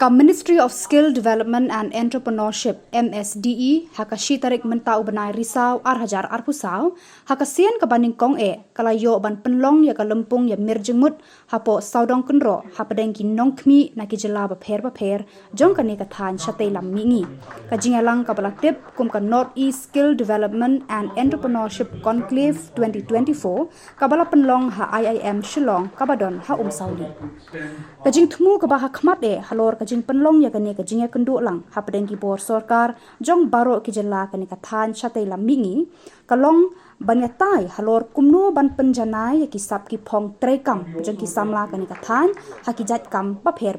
Ministry of Skill Development and Entrepreneurship MSDE hakashi tarik menta ubanai risau arhajar arpusau hakasian kabaning kong kalayo ban penlong ya kalempung ya mirjengmut hapo saudong kenro hapadeng ki nong Kmie na ki jela ba pher jong kani kathan shatei lam mingi kajingalang kabalaktip kum ka North East Skill Development and Entrepreneurship Conclave 2024 kabala penlong ha IIM Shillong kabadon ha sauli kajing thumu kabah khmat halor kajing penlong ya kani kajing ya kendu lang hapadeng ki bor Sorkar jong baro ki jela kani kathan shatei lam mingi kalong banyatai halor kumno ban penjanai ya ki sap ki phong trekam jong ki Samla kani kathan hakijat kam ba pher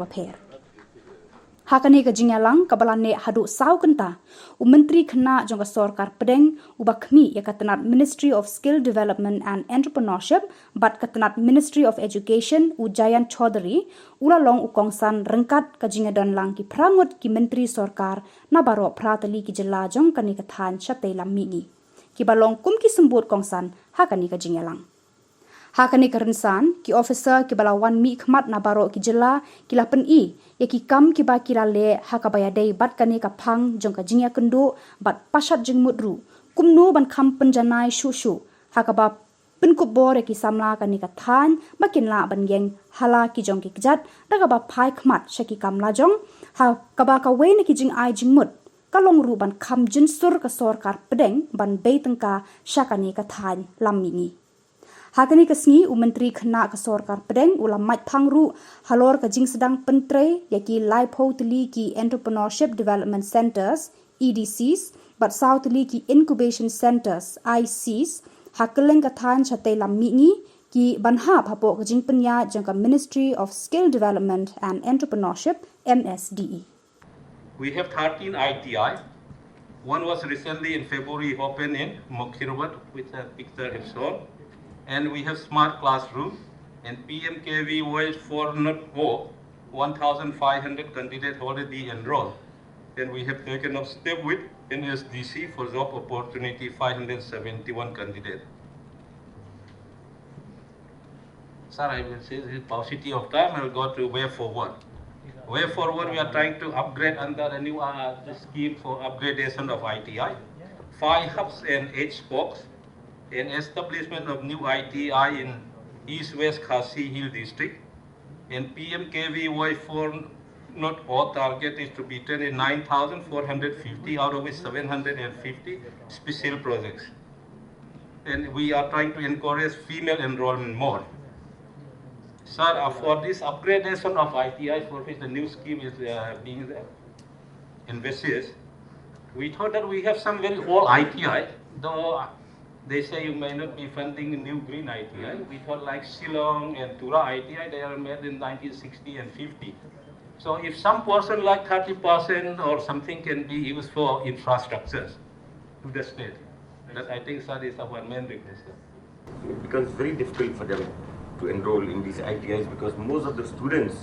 hakani kajing lang kabalane hadu sau kenta Myntri Khynnah jong ka Sorkar pedeng uba Kmie ya katanat Ministry of Skill Development and Entrepreneurship bat katanat Ministry of Education Ujayan Chaudhary ulalong ukongsan rengkat kajing dan lang ki prangut ki Myntri Sorkar na baro pratali ki jela jong kani kathan shatei lam mingi ki balong kum ki sembut kongsan hakani kajing lang hakani karensan ki officer ki balawan mi khmat na baro ki jela ki lapen ya ki kam ki ba kirale hakabaya dei bat kani ka phang jong ka jingya kendu bat pasat jing mudru kumnu ban kham penjanai shu hakaba pen Khubor ki Samla kani ka than bakin la ban yeng hala ki jong ki jat daga ba phai khmat shaki kam la jong ha kaba ka we ni ki jing ai jing mut kalong ru ban kham jin sur ka Sorkar pedeng ban be tengka shakani ka than lammingi hakani kasngi Myntri Khynnah ka Sorkar pedeng ulam mat phangru halor ka jing sedang pentre yaki laipo tli ki Entrepreneurship Development Centers EDCs but south tli ki Incubation Centers ICs hakeleng ka than chatei lam mingi ki banha phapo ka jing penya jang ka Ministry of Skill Development and Entrepreneurship MSDE. We have 13 ITI. One was recently in February opened in Khubor, which a picture have shown. And we have smart classroom and PMKV was 1,500 candidates already enrolled. Then we have taken up step with NSDC for job opportunity 571 candidates. Sir, I will say this paucity of time, I will go to way forward. Way forward, we are trying to upgrade under a new scheme for upgradation of ITI. 5 hubs and 8 spokes. An establishment of new ITI in East-West Khasi Hill District. And PMKVY for not all target is to be 9,450 out of which 750 special projects. And we are trying to encourage female enrollment more. Sir, for this upgradation of ITI for which the new scheme is being envisaged, we thought that we have some very old ITI, though they say you may not be funding new green ITI. We thought like Shillong and Tura ITI, they are made in 1960 and 50. So if some portion like 30% or something can be used for infrastructures to the state, that I think that is our main request. It becomes very difficult for them to enroll in these ITIs because most of the students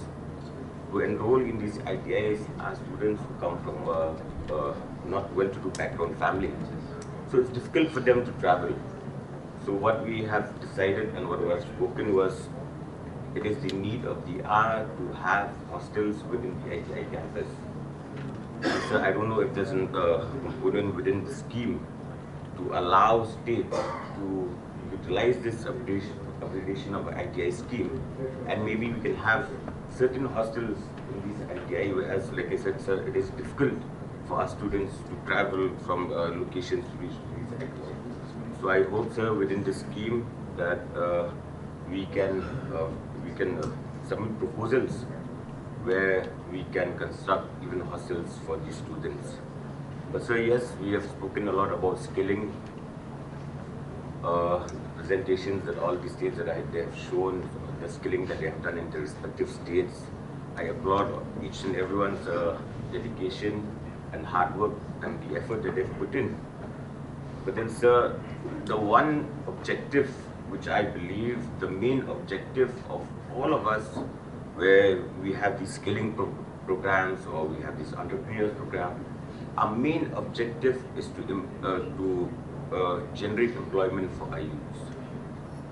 who enroll in these ITIs are students who come from not well-to-do background families. So it's difficult for them to travel. So what we have decided and what was spoken was, it is the need of the hour to have hostels within the ITI campus. So I don't know if there's a component within the scheme to allow states to utilize this upgradation of ITI scheme, and maybe we can have certain hostels in these ITI, whereas like I said, sir, it is difficult for our students to travel from locations to reach these ITI. So I hope, sir, within the scheme that we can submit proposals where we can construct even hostels for these students. But sir, yes, we have spoken a lot about skilling. Presentations that all the states that they have shown, the skilling that they have done in their respective states. I applaud each and everyone's dedication and hard work and the effort that they've put in. But then, sir, the one objective which I believe the main objective of all of us, where we have these skilling programs or we have this entrepreneurs program, our main objective is to generate employment for our youth.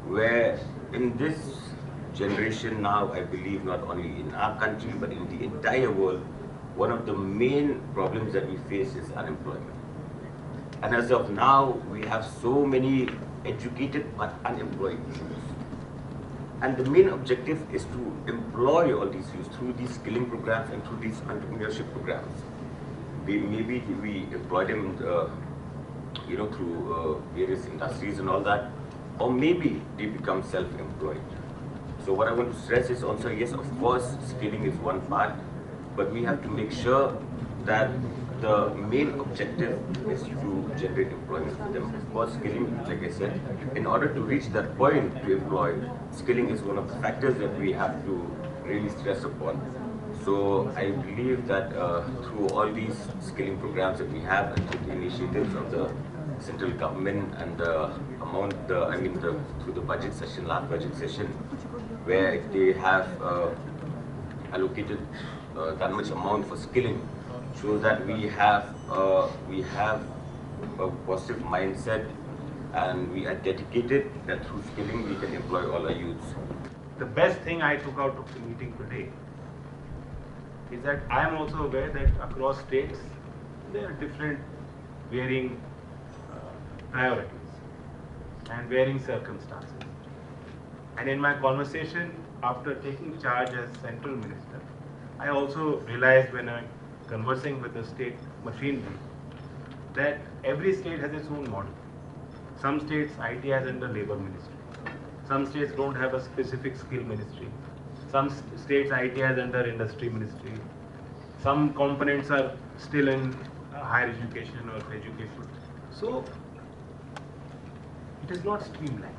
Where in this generation now, I believe, not only in our country, but in the entire world, one of the main problems that we face is unemployment. And as of now, we have so many educated but unemployed youth. And the main objective is to employ all these youth through these skilling programs and through these entrepreneurship programs. Maybe we employ them, through various industries and all that, or maybe they become self-employed. So what I want to stress is also, yes, of course, skilling is one part, but we have to make sure that the main objective is to generate employment for them. Of course, skilling, like I said, in order to reach that point to employ, skilling is one of the factors that we have to really stress upon. So I believe that through all these skilling programs that we have and through the initiatives of the central government and the amount, through the budget session, last budget session, where they have allocated that much amount for skilling, shows that we have a positive mindset and we are dedicated that through skilling we can employ all our youths. The best thing I took out of the meeting today is that I am also aware that across states there are different varying priorities and varying circumstances. And in my conversation after taking charge as central minister, I also realized when I'm conversing with the state machinery that every state has its own model. Some states IT is under labor ministry. Some states don't have a specific skill ministry. Some states IT is under industry ministry. Some components are still in higher education or education. So it is not streamlined.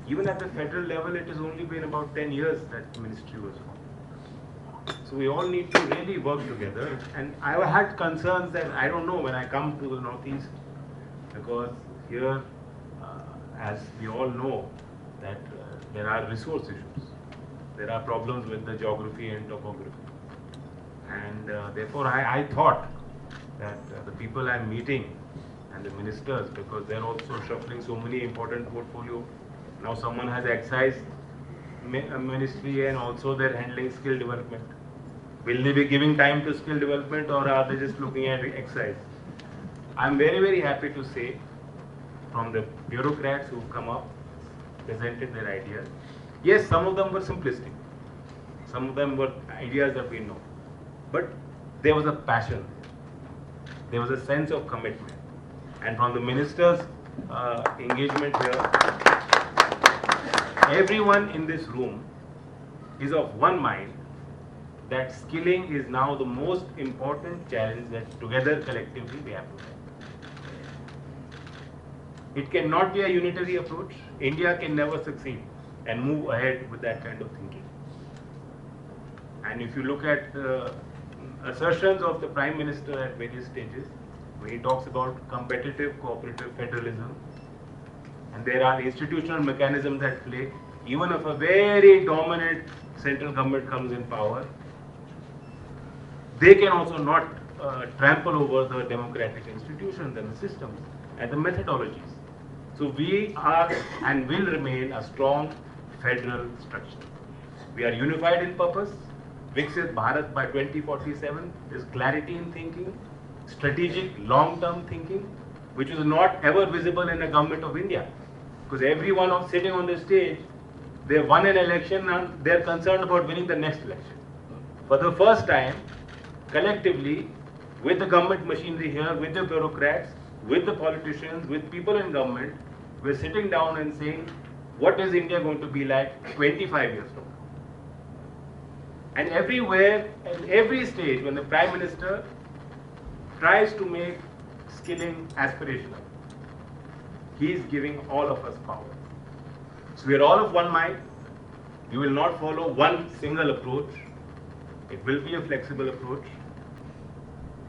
Even at the federal level, it has only been about 10 years that ministry was formed. So we all need to really work together. And I had concerns that I don't know when I come to the Northeast, because here, as we all know, that there are resource issues. There are problems with the geography and topography. And therefore, I thought that the people I'm meeting and the ministers, because they're also shuffling so many important portfolio. Now someone has excise ministry and also they're handling skill development. Will they be giving time to skill development or are they just looking at excise? I'm very, very happy to say from the bureaucrats who come up, presented their ideas. Yes, some of them were simplistic. Some of them were ideas that we know. But there was a passion. There was a sense of commitment. And from the minister's engagement here, everyone in this room is of one mind that skilling is now the most important challenge that together collectively we have to face. It cannot be a unitary approach. India can never succeed and move ahead with that kind of thinking. And if you look at the assertions of the Prime Minister at various stages, when he talks about competitive cooperative federalism, and there are institutional mechanisms at play, even if a very dominant central government comes in power, they can also not trample over the democratic institutions and the systems and the methodologies. So we are and will remain a strong federal structure. We are unified in purpose. Viksit Bharat by 2047 is clarity in thinking, strategic long-term thinking, which is not ever visible in a government of India. Because everyone sitting on the stage, they won an election and they're concerned about winning the next election. For the first time, collectively, with the government machinery here, with the bureaucrats, with the politicians, with people in government, we're sitting down and saying, what is India going to be like 25 years from now? And everywhere, at every stage, when the Prime Minister tries to make skilling aspirational, he is giving all of us power. So we are all of one mind. We will not follow one single approach. It will be a flexible approach.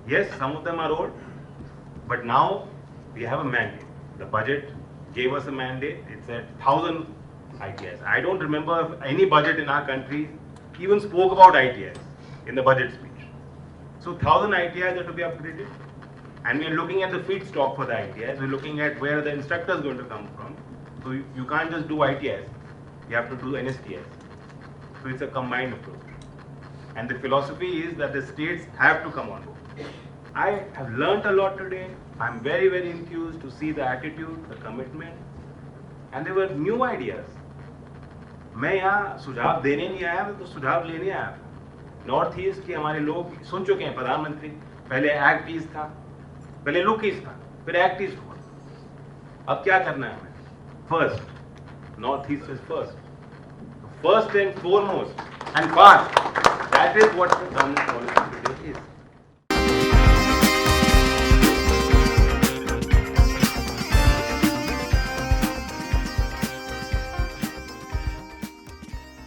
Yes, some of them are old, but now we have a mandate. The budget gave us a mandate. It said 1,000 ITIs. I don't remember if any budget in our country even spoke about ITIs in the budget speech. So 1,000 ITIs are to be upgraded. And we're looking at the feedstock for the ITIs. We're looking at where the instructor is going to come from. So you can't just do ITIs. You have to do NSTIs. So it's a combined approach. And the philosophy is that the states have to come on board. I have learnt a lot today. I'm very, very enthused to see the attitude, the commitment, and there were new ideas. मैं यहाँ सुझाव देने नहीं आया, मैं तो सुझाव लेने आया था। नॉर्थ ईस्ट के हमारे लोग सुन चुके हैं प्रधानमंत्री, पहले एक्ट ईस्ट था, पहले लुक ईस्ट था, फिर एक्ट ईस्ट हुआ। अब क्या करना है हमें? First, north east is first and foremost and fast. That is what the government policy today is.